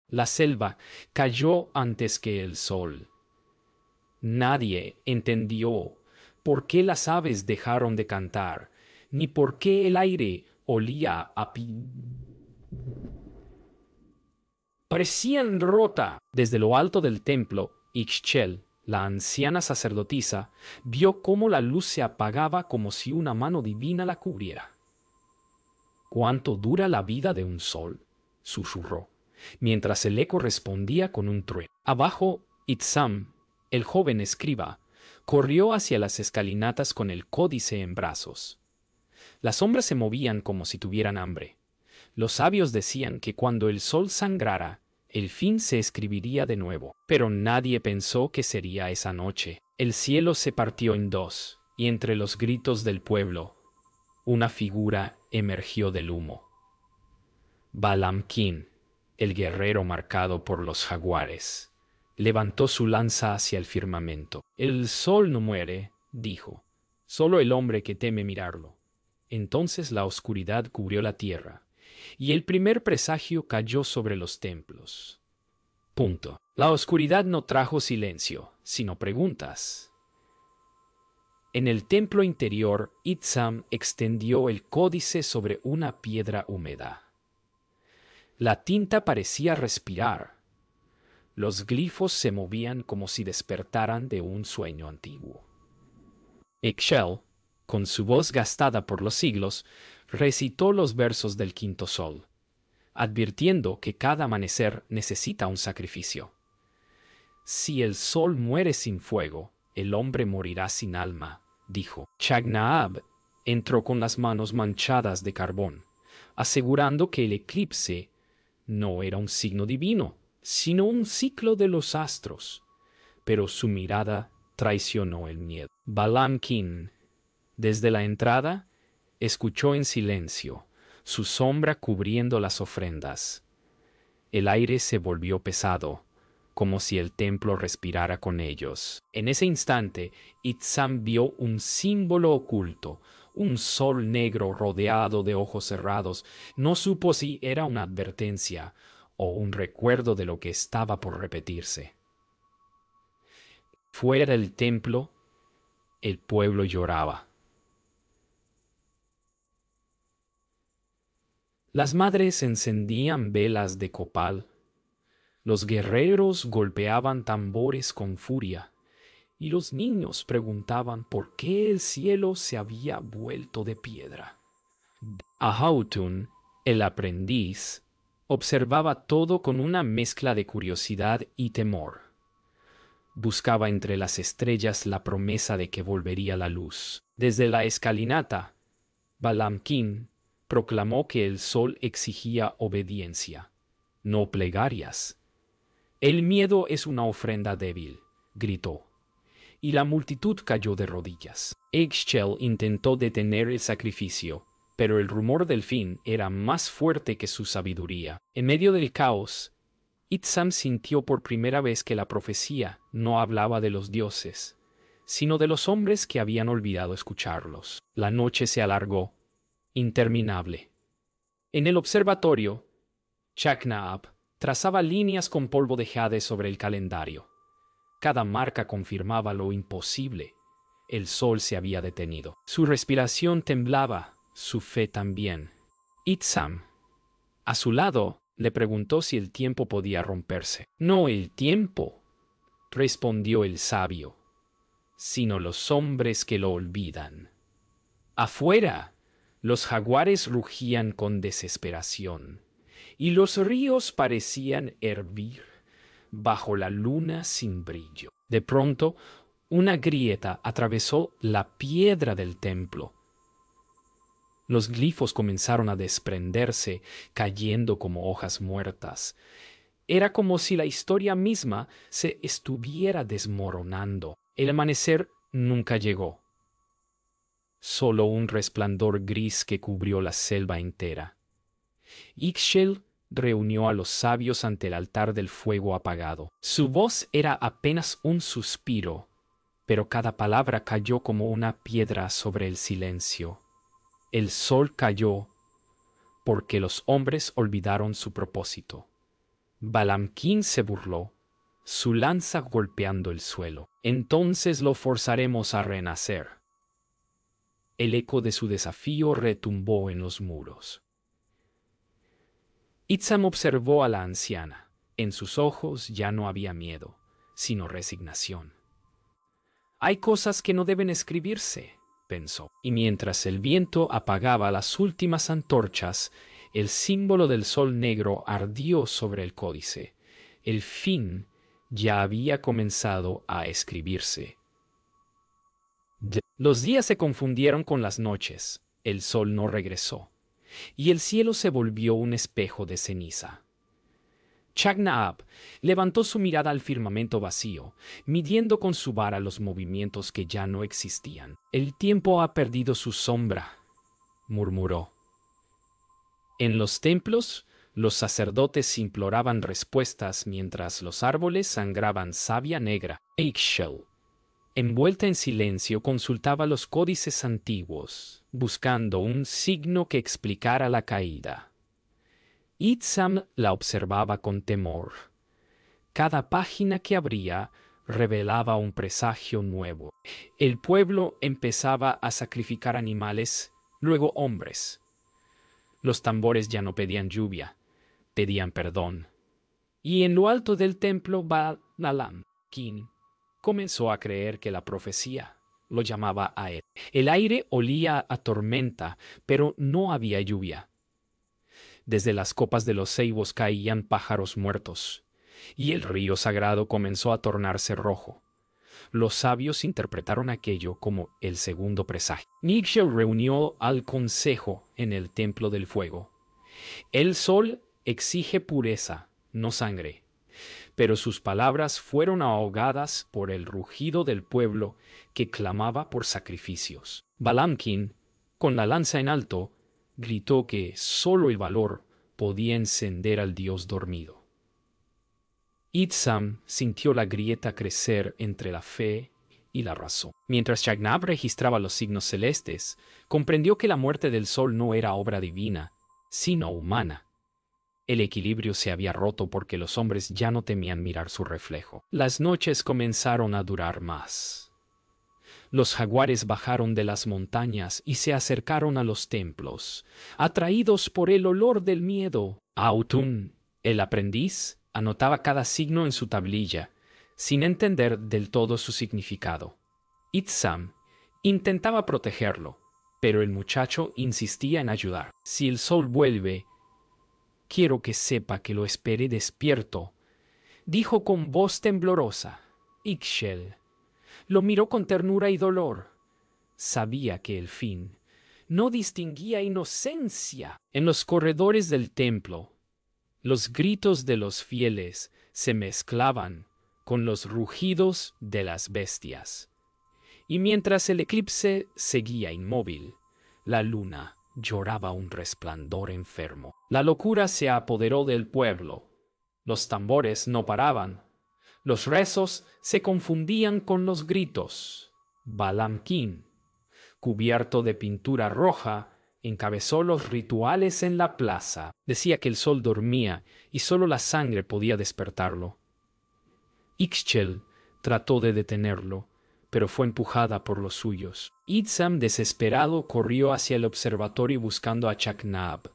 La selva cayó antes que el sol. Nadie entendió por qué las aves dejaron de cantar, ni por qué el aire olía a parecían rota. Desde lo alto del templo, Ixchel, la anciana sacerdotisa, vio cómo la luz se apagaba como si una mano divina la cubriera. ¿Cuánto dura la vida de un sol?, susurró, mientras el eco respondía con un trueno. Abajo, Itzam, el joven escriba, corrió hacia las escalinatas con el códice en brazos. Las sombras se movían como si tuvieran hambre. Los sabios decían que cuando el sol sangrara, el fin se escribiría de nuevo. Pero nadie pensó que sería esa noche. El cielo se partió en dos, y entre los gritos del pueblo, una figura emergió del humo. Balamquín, el guerrero marcado por los jaguares, levantó su lanza hacia el firmamento. El sol no muere, dijo, solo el hombre que teme mirarlo. Entonces la oscuridad cubrió la tierra, y el primer presagio cayó sobre los templos. Punto. La oscuridad no trajo silencio, sino preguntas. En el templo interior, Itzam extendió el códice sobre una piedra húmeda. La tinta parecía respirar. Los glifos se movían como si despertaran de un sueño antiguo. Ixchel, con su voz gastada por los siglos, recitó los versos del quinto sol, advirtiendo que cada amanecer necesita un sacrificio. Si el sol muere sin fuego, el hombre morirá sin alma, dijo. Chagnaab entró con las manos manchadas de carbón, asegurando que el eclipse no era un signo divino, sino un ciclo de los astros. Pero su mirada traicionó el miedo. Balamquín, desde la entrada, escuchó en silencio, su sombra cubriendo las ofrendas. El aire se volvió pesado, como si el templo respirara con ellos. En ese instante, Itzam vio un símbolo oculto, un sol negro rodeado de ojos cerrados. No supo si era una advertencia o un recuerdo de lo que estaba por repetirse. Fuera del templo, el pueblo lloraba. Las madres encendían velas de copal. Los guerreros golpeaban tambores con furia, y los niños preguntaban por qué el cielo se había vuelto de piedra. Ahautun, el aprendiz, observaba todo con una mezcla de curiosidad y temor. Buscaba entre las estrellas la promesa de que volvería la luz. Desde la escalinata, Balamquín proclamó que el sol exigía obediencia, no plegarias. El miedo es una ofrenda débil, gritó, y la multitud cayó de rodillas. Ixchel intentó detener el sacrificio, pero el rumor del fin era más fuerte que su sabiduría. En medio del caos, Itzam sintió por primera vez que la profecía no hablaba de los dioses, sino de los hombres que habían olvidado escucharlos. La noche se alargó, interminable. En el observatorio, Chaknaab trazaba líneas con polvo de jade sobre el calendario. Cada marca confirmaba lo imposible. El sol se había detenido. Su respiración temblaba, su fe también. Itzam, a su lado, le preguntó si el tiempo podía romperse. No el tiempo, respondió el sabio, sino los hombres que lo olvidan. Afuera, los jaguares rugían con desesperación, y los ríos parecían hervir bajo la luna sin brillo. De pronto, una grieta atravesó la piedra del templo. Los glifos comenzaron a desprenderse, cayendo como hojas muertas. Era como si la historia misma se estuviera desmoronando. El amanecer nunca llegó. Solo un resplandor gris que cubrió la selva entera. Ixchel reunió a los sabios ante el altar del fuego apagado. Su voz era apenas un suspiro, pero cada palabra cayó como una piedra sobre el silencio. El sol cayó porque los hombres olvidaron su propósito. Balamquín se burló, su lanza golpeando el suelo. Entonces lo forzaremos a renacer. El eco de su desafío retumbó en los muros. Itzam observó a la anciana. En sus ojos ya no había miedo, sino resignación. Hay cosas que no deben escribirse, pensó. Y mientras el viento apagaba las últimas antorchas, el símbolo del sol negro ardió sobre el códice. El fin ya había comenzado a escribirse. Los días se confundieron con las noches, el sol no regresó, y el cielo se volvió un espejo de ceniza. Chagnaab levantó su mirada al firmamento vacío, midiendo con su vara los movimientos que ya no existían. El tiempo ha perdido su sombra, murmuró. En los templos, los sacerdotes imploraban respuestas mientras los árboles sangraban savia negra. Ixchel, envuelta en silencio, consultaba los códices antiguos, buscando un signo que explicara la caída. Itzam la observaba con temor. Cada página que abría revelaba un presagio nuevo. El pueblo empezaba a sacrificar animales, luego hombres. Los tambores ya no pedían lluvia, pedían perdón. Y en lo alto del templo Balamquín comenzó a creer que la profecía lo llamaba a él. El aire olía a tormenta, pero no había lluvia. Desde las copas de los ceibos caían pájaros muertos, y el río sagrado comenzó a tornarse rojo. Los sabios interpretaron aquello como el segundo presagio. Nietzsche reunió al consejo en el templo del fuego. El sol exige pureza, no sangre. Pero sus palabras fueron ahogadas por el rugido del pueblo que clamaba por sacrificios. Balamquín, con la lanza en alto, gritó que solo el valor podía encender al dios dormido. Itzam sintió la grieta crecer entre la fe y la razón. Mientras Chagnaab registraba los signos celestes, comprendió que la muerte del sol no era obra divina, sino humana. El equilibrio se había roto porque los hombres ya no temían mirar su reflejo. Las noches comenzaron a durar más. Los jaguares bajaron de las montañas y se acercaron a los templos, atraídos por el olor del miedo. Autun, el aprendiz, anotaba cada signo en su tablilla, sin entender del todo su significado. Itzam intentaba protegerlo, pero el muchacho insistía en ayudar. Si el sol vuelve, quiero que sepa que lo esperé despierto, dijo con voz temblorosa. Ixchel lo miró con ternura y dolor. Sabía que el fin no distinguía inocencia. En los corredores del templo, los gritos de los fieles se mezclaban con los rugidos de las bestias. Y mientras el eclipse seguía inmóvil, la luna lloraba un resplandor enfermo. La locura se apoderó del pueblo. Los tambores no paraban. Los rezos se confundían con los gritos. Balamquín, cubierto de pintura roja, encabezó los rituales en la plaza. Decía que el sol dormía y solo la sangre podía despertarlo. Ixchel trató de detenerlo, pero fue empujada por los suyos. Itzam, desesperado, corrió hacia el observatorio buscando a Chagnaab.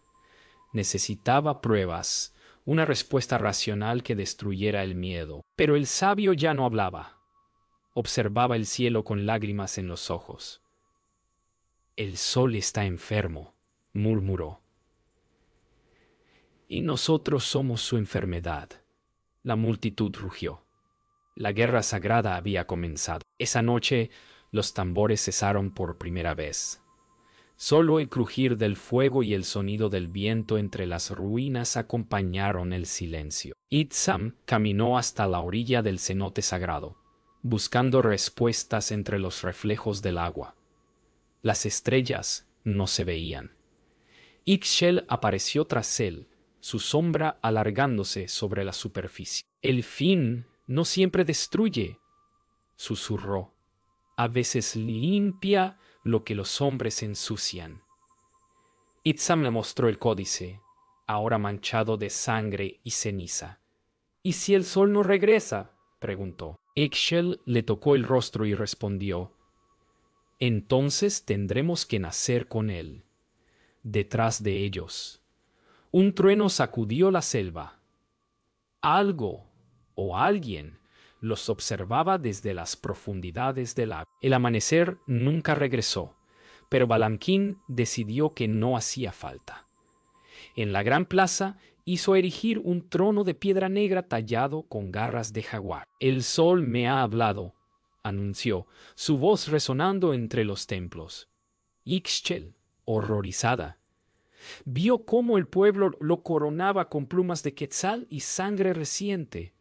Necesitaba pruebas, una respuesta racional que destruyera el miedo. Pero el sabio ya no hablaba. Observaba el cielo con lágrimas en los ojos. El sol está enfermo, murmuró. Y nosotros somos su enfermedad. La multitud rugió. La guerra sagrada había comenzado. Esa noche los tambores cesaron por primera vez. Solo el crujir del fuego y el sonido del viento entre las ruinas acompañaron el silencio. Itzam caminó hasta la orilla del cenote sagrado, buscando respuestas entre los reflejos del agua. Las estrellas no se veían. Ixchel apareció tras él, su sombra alargándose sobre la superficie. El fin no siempre destruye, susurró. A veces limpia lo que los hombres ensucian. Itzam le mostró el códice, ahora manchado de sangre y ceniza. ¿Y si el sol no regresa?, preguntó. Ixchel le tocó el rostro y respondió: entonces tendremos que nacer con él. Detrás de ellos, un trueno sacudió la selva. Algo o alguien los observaba desde las profundidades del agua. El amanecer nunca regresó, pero Balamquín decidió que no hacía falta. En la gran plaza hizo erigir un trono de piedra negra tallado con garras de jaguar. El sol me ha hablado, anunció, su voz resonando entre los templos. Ixchel, horrorizada, vio cómo el pueblo lo coronaba con plumas de quetzal y sangre reciente.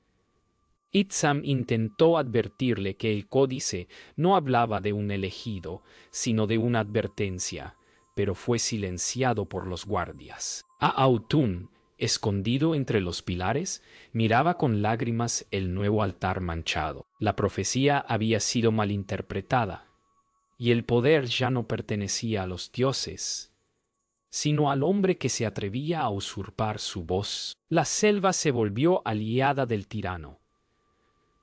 Itzam intentó advertirle que el códice no hablaba de un elegido, sino de una advertencia, pero fue silenciado por los guardias. Aautún, escondido entre los pilares, miraba con lágrimas el nuevo altar manchado. La profecía había sido malinterpretada, y el poder ya no pertenecía a los dioses, sino al hombre que se atrevía a usurpar su voz. La selva se volvió aliada del tirano.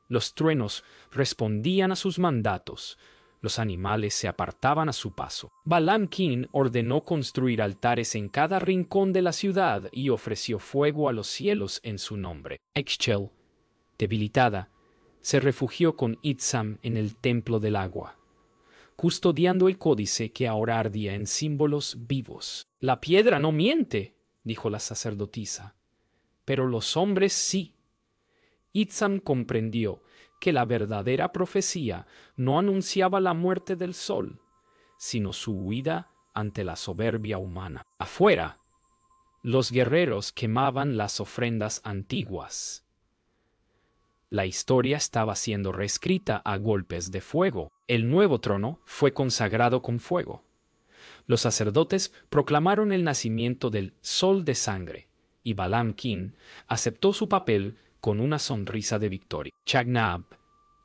Los truenos respondían a sus mandatos, los animales se apartaban a su paso. Balamquín ordenó construir altares en cada rincón de la ciudad y ofreció fuego a los cielos en su nombre. Ixchel, debilitada, se refugió con Itzam en el templo del agua, custodiando el códice que ahora ardía en símbolos vivos. La piedra no miente, dijo la sacerdotisa, pero los hombres sí. Itzam comprendió que la verdadera profecía no anunciaba la muerte del sol, sino su huida ante la soberbia humana. Afuera, los guerreros quemaban las ofrendas antiguas. La historia estaba siendo reescrita a golpes de fuego. El nuevo trono fue consagrado con fuego. Los sacerdotes proclamaron el nacimiento del sol de sangre, y Balamquín aceptó su papel con una sonrisa de victoria. Chagnab,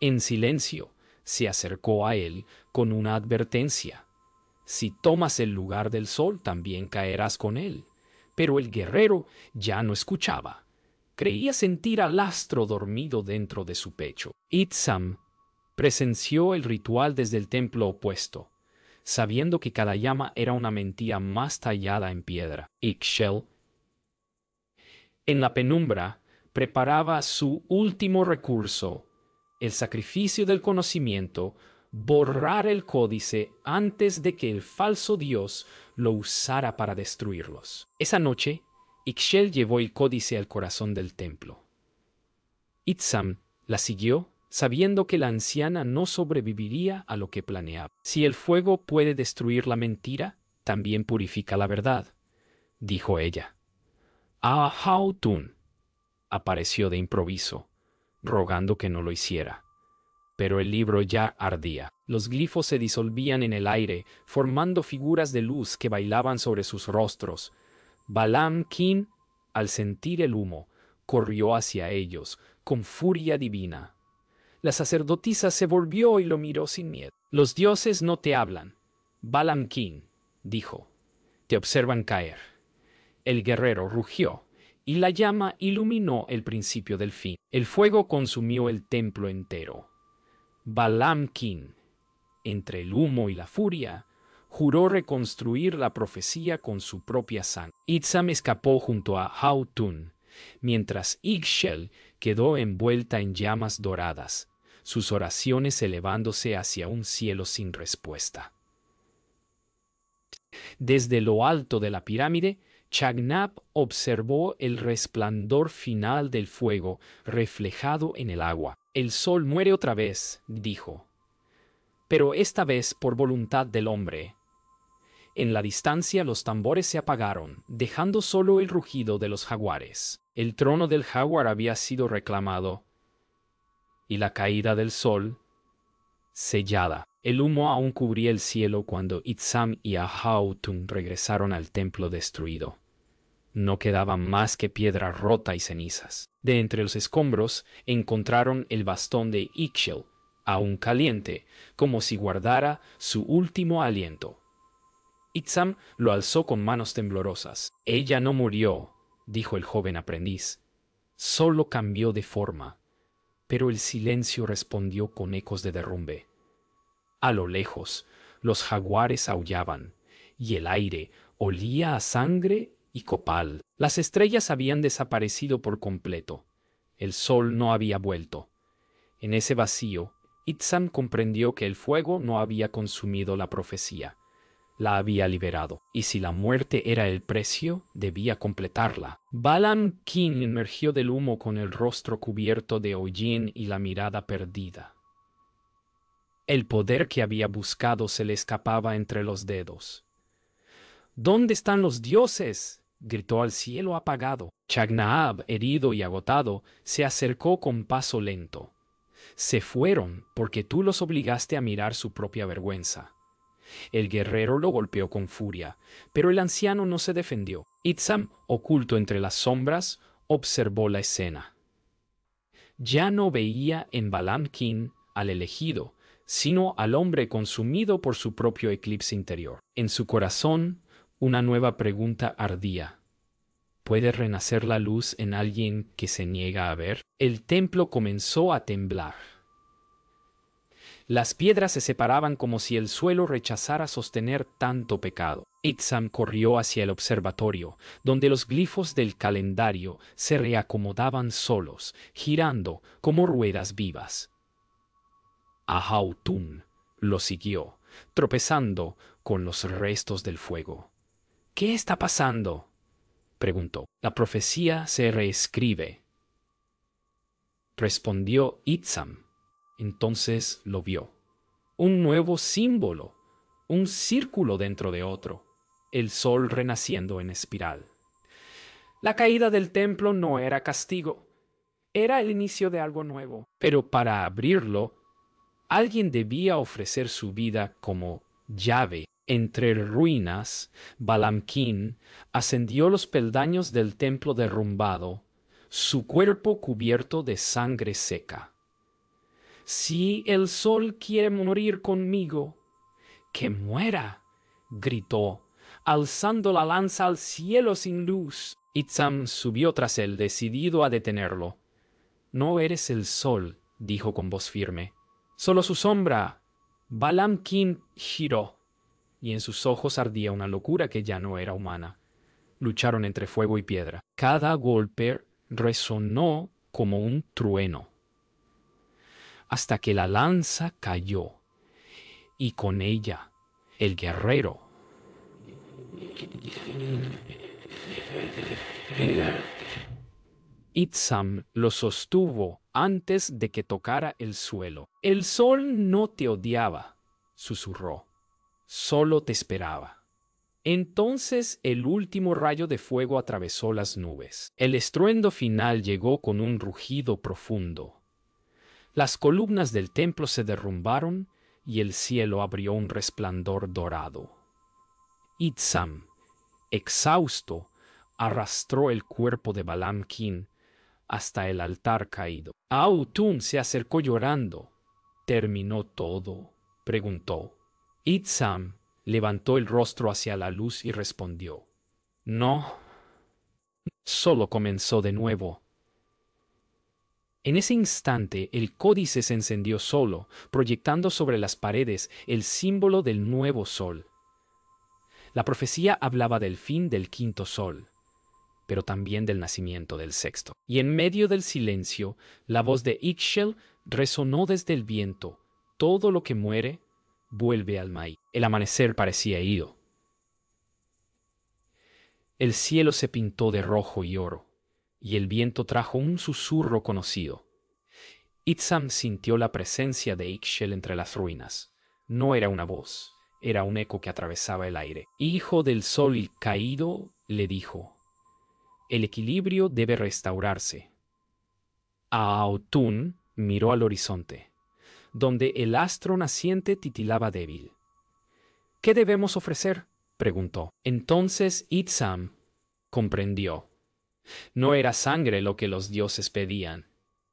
en silencio, se acercó a él con una advertencia. Si tomas el lugar del sol, también caerás con él. Pero el guerrero ya no escuchaba. Creía sentir al astro dormido dentro de su pecho. Itzam presenció el ritual desde el templo opuesto, sabiendo que cada llama era una mentira más tallada en piedra. Ixchel, en la penumbra, preparaba su último recurso, el sacrificio del conocimiento, borrar el códice antes de que el falso dios lo usara para destruirlos. Esa noche, Ixchel llevó el códice al corazón del templo. Itzam la siguió, sabiendo que la anciana no sobreviviría a lo que planeaba. Si el fuego puede destruir la mentira, también purifica la verdad, dijo ella. Aautún apareció de improviso, rogando que no lo hiciera. Pero el libro ya ardía. Los glifos se disolvían en el aire, formando figuras de luz que bailaban sobre sus rostros. Balamquín, al sentir el humo, corrió hacia ellos, con furia divina. La sacerdotisa se volvió y lo miró sin miedo. Los dioses no te hablan, Balamquín, dijo. Te observan caer. El guerrero rugió, y la llama iluminó el principio del fin. El fuego consumió el templo entero. Balamquín, entre el humo y la furia, juró reconstruir la profecía con su propia sangre. Itzam escapó junto a Aautún, mientras Ixchel quedó envuelta en llamas doradas, sus oraciones elevándose hacia un cielo sin respuesta. Desde lo alto de la pirámide, Chagnab observó el resplandor final del fuego reflejado en el agua. El sol muere otra vez, dijo, pero esta vez por voluntad del hombre. En la distancia los tambores se apagaron, dejando solo el rugido de los jaguares. El trono del jaguar había sido reclamado, y la caída del sol sellada. El humo aún cubría el cielo cuando Itzam y Aautún regresaron al templo destruido. No quedaba más que piedra rota y cenizas. De entre los escombros encontraron el bastón de Ixchel, aún caliente, como si guardara su último aliento. Itzam lo alzó con manos temblorosas. Ella no murió, dijo el joven aprendiz. solo cambió de forma, pero el silencio respondió con ecos de derrumbe. A lo lejos, los jaguares aullaban, y el aire olía a sangre y copal. Las estrellas habían desaparecido por completo. El sol no había vuelto. En ese vacío, Itzam comprendió que el fuego no había consumido la profecía. La había liberado, y si la muerte era el precio, debía completarla. Balaam King emergió del humo con el rostro cubierto de hollín y la mirada perdida. El poder que había buscado se le escapaba entre los dedos. ¿Dónde están los dioses?, gritó al cielo apagado. Chagnaab, herido y agotado, se acercó con paso lento. Se fueron porque tú los obligaste a mirar su propia vergüenza. El guerrero lo golpeó con furia, pero el anciano no se defendió. Itzam, oculto entre las sombras, observó la escena. Ya no veía en Balaam King al elegido, sino al hombre consumido por su propio eclipse interior. En su corazón, una nueva pregunta ardía. ¿Puede renacer la luz en alguien que se niega a ver? El templo comenzó a temblar. Las piedras se separaban como si el suelo rechazara sostener tanto pecado. Itzam corrió hacia el observatorio, donde los glifos del calendario se reacomodaban solos, girando como ruedas vivas. Ahautun lo siguió, tropezando con los restos del fuego. ¿Qué está pasando?, preguntó. La profecía se reescribe, respondió Itzam. Entonces lo vio. Un nuevo símbolo, un círculo dentro de otro, el sol renaciendo en espiral. La caída del templo no era castigo, era el inicio de algo nuevo. Pero para abrirlo, alguien debía ofrecer su vida como llave. Entre ruinas, Balaam King ascendió los peldaños del templo derrumbado, su cuerpo cubierto de sangre seca. Si el sol quiere morir conmigo, ¡que muera!, gritó, alzando la lanza al cielo sin luz. Itzam subió tras él, decidido a detenerlo. No eres el sol, dijo con voz firme, solo su sombra. Balaam King giró, y en sus ojos ardía una locura que ya no era humana. Lucharon entre fuego y piedra. Cada golpe resonó como un trueno, hasta que la lanza cayó, y con ella el guerrero. Itzam lo sostuvo antes de que tocara el suelo. El sol no te odiaba, susurró, solo te esperaba. Entonces el último rayo de fuego atravesó las nubes. El estruendo final llegó con un rugido profundo. Las columnas del templo se derrumbaron y el cielo abrió un resplandor dorado. Itzam, exhausto, arrastró el cuerpo de Balaam King hasta el altar caído. Ahautun se acercó llorando. ¿Terminó todo?, preguntó. Itzam levantó el rostro hacia la luz y respondió: No, solo comenzó de nuevo. En ese instante el códice se encendió solo, proyectando sobre las paredes el símbolo del nuevo sol. La profecía hablaba del fin del quinto sol, pero también del nacimiento del sexto. Y en medio del silencio, la voz de Ixchel resonó desde el viento: todo lo que muere vuelve al maíz. El amanecer parecía ido. El cielo se pintó de rojo y oro, y el viento trajo un susurro conocido. Itzam sintió la presencia de Ixchel entre las ruinas. No era una voz, era un eco que atravesaba el aire. Hijo del sol caído, le dijo, el equilibrio debe restaurarse. Ahautun miró al horizonte, donde el astro naciente titilaba débil. ¿Qué debemos ofrecer?, preguntó. Entonces Itzam comprendió. No era sangre lo que los dioses pedían,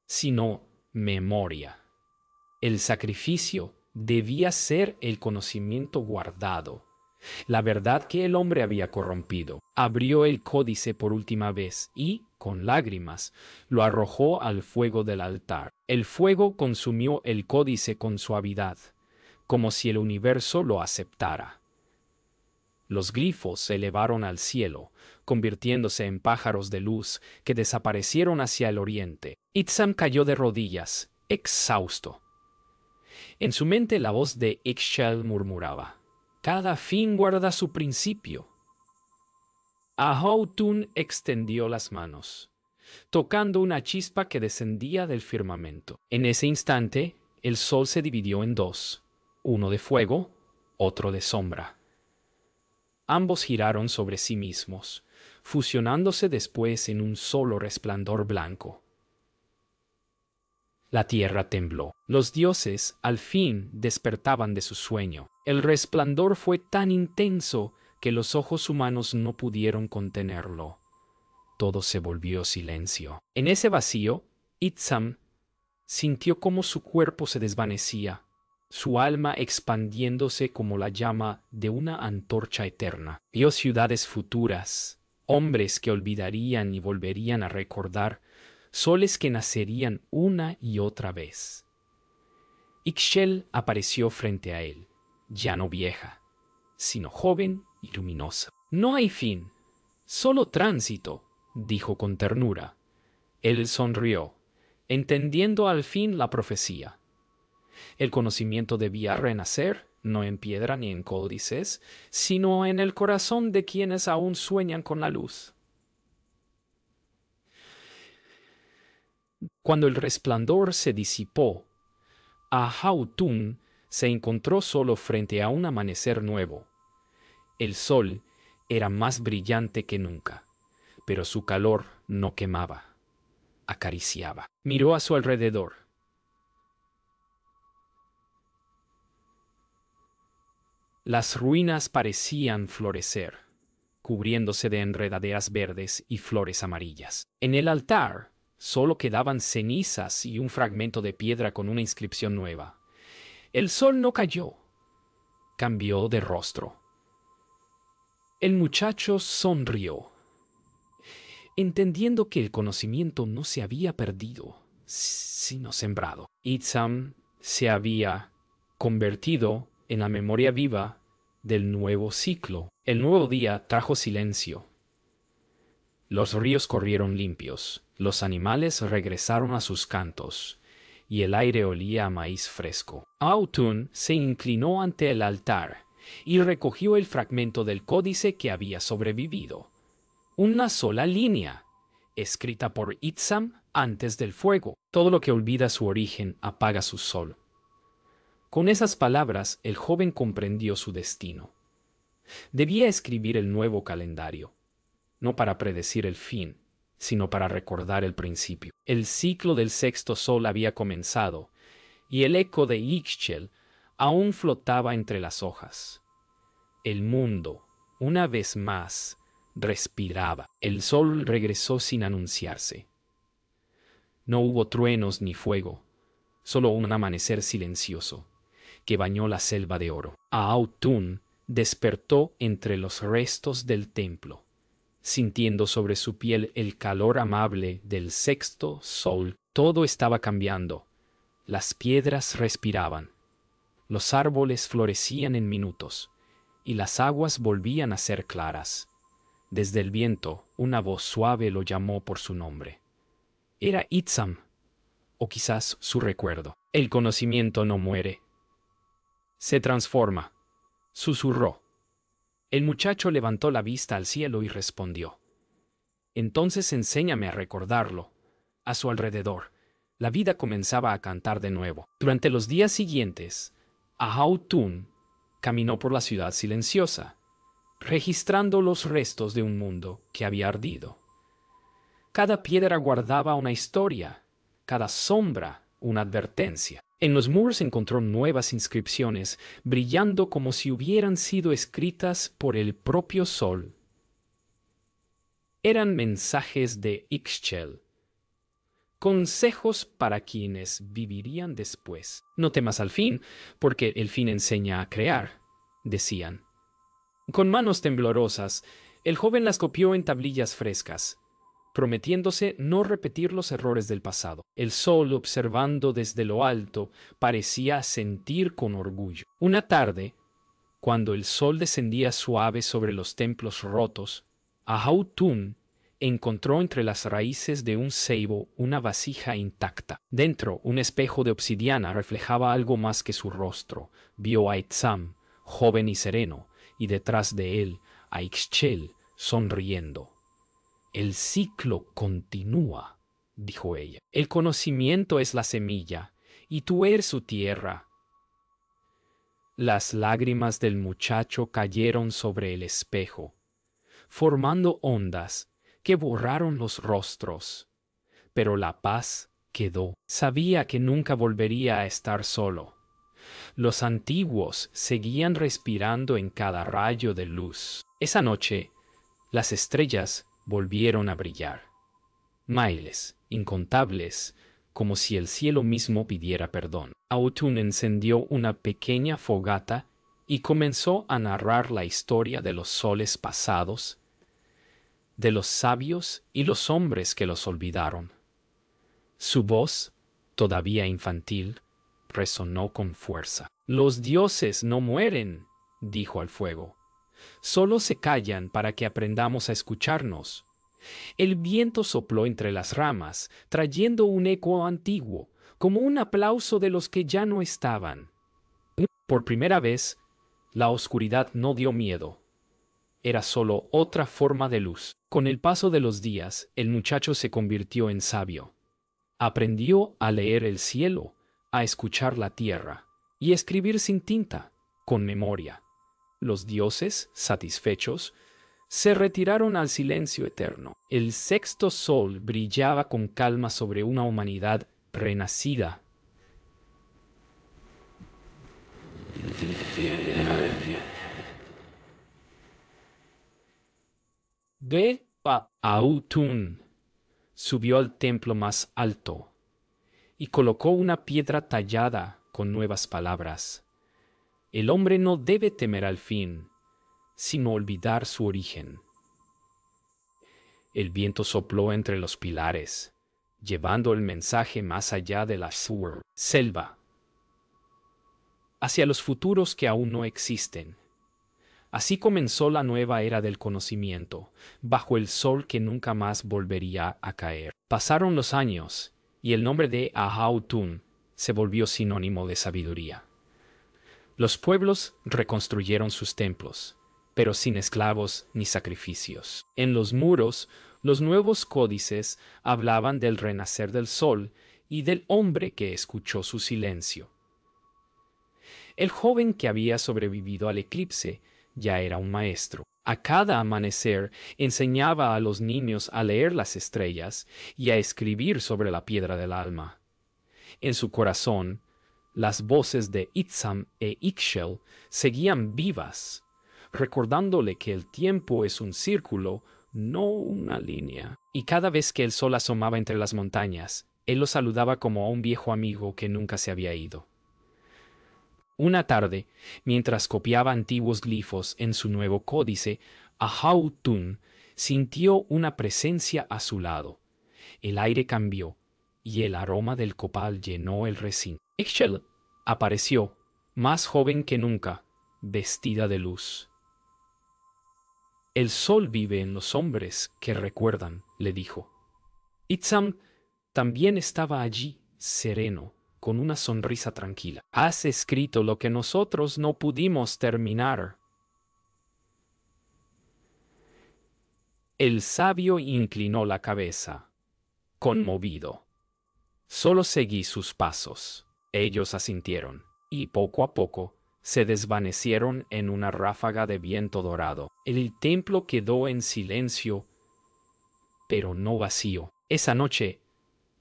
sino memoria. El sacrificio debía ser el conocimiento guardado, La verdad que el hombre había corrompido. Abrió el códice por última vez y, con lágrimas, lo arrojó al fuego del altar. El fuego consumió el códice con suavidad, como si el universo lo aceptara. Los glifos se elevaron al cielo, convirtiéndose en pájaros de luz que desaparecieron hacia el oriente. Itzam cayó de rodillas, exhausto. En su mente la voz de Ixchel murmuraba: «Cada fin guarda su principio». Ahautun extendió las manos, tocando una chispa que descendía del firmamento. En ese instante, el sol se dividió en dos, uno de fuego, otro de sombra. Ambos giraron sobre sí mismos, fusionándose después en un solo resplandor blanco. La tierra tembló. Los dioses, al fin, despertaban de su sueño. El resplandor fue tan intenso que los ojos humanos no pudieron contenerlo. Todo se volvió silencio. En ese vacío, Itzam sintió cómo su cuerpo se desvanecía, su alma expandiéndose como la llama de una antorcha eterna. Vio ciudades futuras, hombres que olvidarían y volverían a recordar, soles que nacerían una y otra vez. Ixchel apareció frente a él, ya no vieja, sino joven y luminosa. «No hay fin, solo tránsito», dijo con ternura. Él sonrió, entendiendo al fin la profecía. El conocimiento debía renacer, no en piedra ni en códices, sino en el corazón de quienes aún sueñan con la luz. Cuando el resplandor se disipó, Ahautun se encontró solo frente a un amanecer nuevo. El sol era más brillante que nunca, pero su calor no quemaba, acariciaba. Miró a su alrededor. Las ruinas parecían florecer, cubriéndose de enredaderas verdes y flores amarillas. En el altar solo quedaban cenizas y un fragmento de piedra con una inscripción nueva. El sol no cayó, cambió de rostro. El muchacho sonrió, entendiendo que el conocimiento no se había perdido, sino sembrado. Itzam se había convertido en la memoria viva del nuevo ciclo. El nuevo día trajo silencio. Los ríos corrieron limpios, los animales regresaron a sus cantos, y el aire olía a maíz fresco. Ahautun se inclinó ante el altar y recogió el fragmento del códice que había sobrevivido. Una sola línea, escrita por Itzam antes del fuego. Todo lo que olvida su origen apaga su sol. Con esas palabras, el joven comprendió su destino. Debía escribir el nuevo calendario, no para predecir el fin, sino para recordar el principio. El ciclo del sexto sol había comenzado, y el eco de Ixchel aún flotaba entre las hojas. El mundo, una vez más, respiraba. El sol regresó sin anunciarse. No hubo truenos ni fuego, solo un amanecer silencioso que bañó la selva de oro. Ahautun despertó entre los restos del templo, sintiendo sobre su piel el calor amable del sexto sol. Todo estaba cambiando. Las piedras respiraban, los árboles florecían en minutos, y las aguas volvían a ser claras. Desde el viento, una voz suave lo llamó por su nombre. Era Itzam, o quizás su recuerdo. El conocimiento no muere. Se transforma, susurró. El muchacho levantó la vista al cielo y respondió: «Entonces enséñame a recordarlo». A su alrededor, la vida comenzaba a cantar de nuevo. Durante los días siguientes, Ahautun caminó por la ciudad silenciosa, registrando los restos de un mundo que había ardido. Cada piedra guardaba una historia, cada sombra una advertencia. En los muros encontró nuevas inscripciones, brillando como si hubieran sido escritas por el propio sol. Eran mensajes de Ixchel, consejos para quienes vivirían después. «No temas al fin, porque el fin enseña a crear», decían. Con manos temblorosas, el joven las copió en tablillas frescas, prometiéndose no repetir los errores del pasado. El sol, observando desde lo alto, parecía sentir con orgullo. Una tarde, cuando el sol descendía suave sobre los templos rotos, Ahautun encontró entre las raíces de un ceibo una vasija intacta. Dentro, un espejo de obsidiana reflejaba algo más que su rostro. Vio a Itzam, joven y sereno, y detrás de él a Ixchel, sonriendo. El ciclo continúa, dijo ella. El conocimiento es la semilla, y tú eres su tierra. Las lágrimas del muchacho cayeron sobre el espejo, formando ondas que borraron los rostros. Pero la paz quedó. Sabía que nunca volvería a estar solo. Los antiguos seguían respirando en cada rayo de luz. Esa noche, las estrellas volvieron a brillar. Miles, incontables, como si el cielo mismo pidiera perdón. Autun encendió una pequeña fogata y comenzó a narrar la historia de los soles pasados, de los sabios y los hombres que los olvidaron. Su voz, todavía infantil, resonó con fuerza. Los dioses no mueren, dijo al fuego. Solo se callan para que aprendamos a escucharnos. El viento sopló entre las ramas, trayendo un eco antiguo, como un aplauso de los que ya no estaban. Por primera vez, la oscuridad no dio miedo. Era solo otra forma de luz. Con el paso de los días, el muchacho se convirtió en sabio. Aprendió a leer el cielo, a escuchar la tierra y escribir sin tinta, con memoria. Los dioses, satisfechos, se retiraron al silencio eterno. El sexto sol brillaba con calma sobre una humanidad renacida. De Autun subió al templo más alto y colocó una piedra tallada con nuevas palabras. El hombre no debe temer al fin, sino olvidar su origen. El viento sopló entre los pilares, llevando el mensaje más allá de la selva, hacia los futuros que aún no existen. Así comenzó la nueva era del conocimiento, bajo el sol que nunca más volvería a caer. Pasaron los años, y el nombre de Ahautun se volvió sinónimo de sabiduría. Los pueblos reconstruyeron sus templos, pero sin esclavos ni sacrificios. En los muros, los nuevos códices hablaban del renacer del sol y del hombre que escuchó su silencio. El joven que había sobrevivido al eclipse ya era un maestro. A cada amanecer enseñaba a los niños a leer las estrellas y a escribir sobre la piedra del alma. En su corazón, las voces de Itzam e Ixchel seguían vivas, recordándole que el tiempo es un círculo, no una línea. Y cada vez que el sol asomaba entre las montañas, él lo saludaba como a un viejo amigo que nunca se había ido. Una tarde, mientras copiaba antiguos glifos en su nuevo códice, Ahautun sintió una presencia a su lado. El aire cambió y el aroma del copal llenó el recinto. Ixchel apareció, más joven que nunca, vestida de luz. El sol vive en los hombres que recuerdan, le dijo. Itzam también estaba allí, sereno, con una sonrisa tranquila. Has escrito lo que nosotros no pudimos terminar. El sabio inclinó la cabeza, conmovido. Solo seguí sus pasos. Ellos asintieron, y poco a poco se desvanecieron en una ráfaga de viento dorado. El templo quedó en silencio, pero no vacío. Esa noche,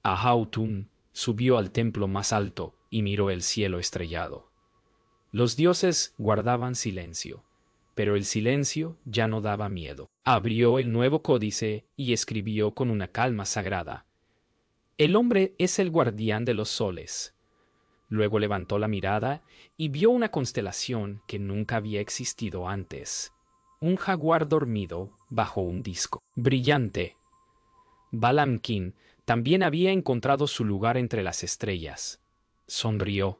Ahautun subió al templo más alto y miró el cielo estrellado. Los dioses guardaban silencio, pero el silencio ya no daba miedo. Abrió el nuevo códice y escribió con una calma sagrada: El hombre es el guardián de los soles. Luego levantó la mirada y vio una constelación que nunca había existido antes. un jaguar dormido bajo un disco brillante. Balamkin también había encontrado su lugar entre las estrellas. Sonrió.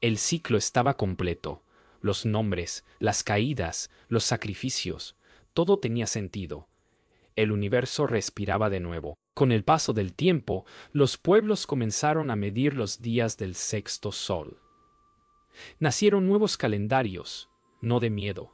El ciclo estaba completo. Los nombres, las caídas, los sacrificios, todo tenía sentido. El universo respiraba de nuevo. Con el paso del tiempo, los pueblos comenzaron a medir los días del sexto sol. Nacieron nuevos calendarios, no de miedo,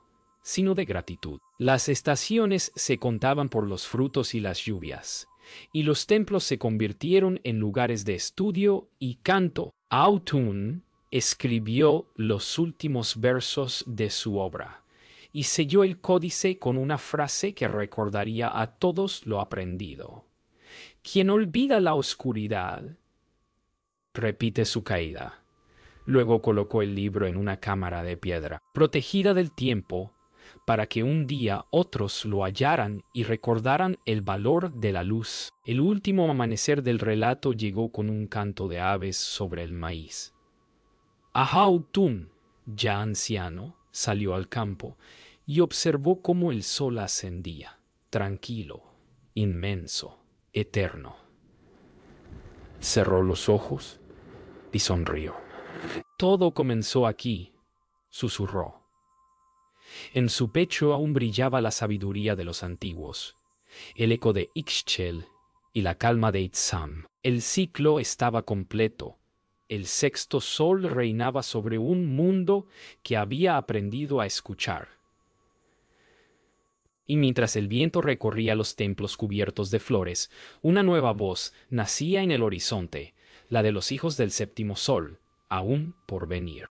sino de gratitud. Las estaciones se contaban por los frutos y las lluvias, y los templos se convirtieron en lugares de estudio y canto. Autun escribió los últimos versos de su obra y selló el códice con una frase que recordaría a todos lo aprendido. Quien olvida la oscuridad, repite su caída. Luego colocó el libro en una cámara de piedra, protegida del tiempo, para que un día otros lo hallaran y recordaran el valor de la luz. El último amanecer del relato llegó con un canto de aves sobre el maíz. Ahautun, ya anciano, salió al campo y observó cómo el sol ascendía, tranquilo, inmenso, eterno. Cerró los ojos y sonrió. Todo comenzó aquí, susurró. En su pecho aún brillaba la sabiduría de los antiguos, el eco de Ixchel y la calma de Itzam. El ciclo estaba completo. El sexto sol reinaba sobre un mundo que había aprendido a escuchar. Y mientras el viento recorría los templos cubiertos de flores, una nueva voz nacía en el horizonte, la de los hijos del séptimo sol, aún por venir.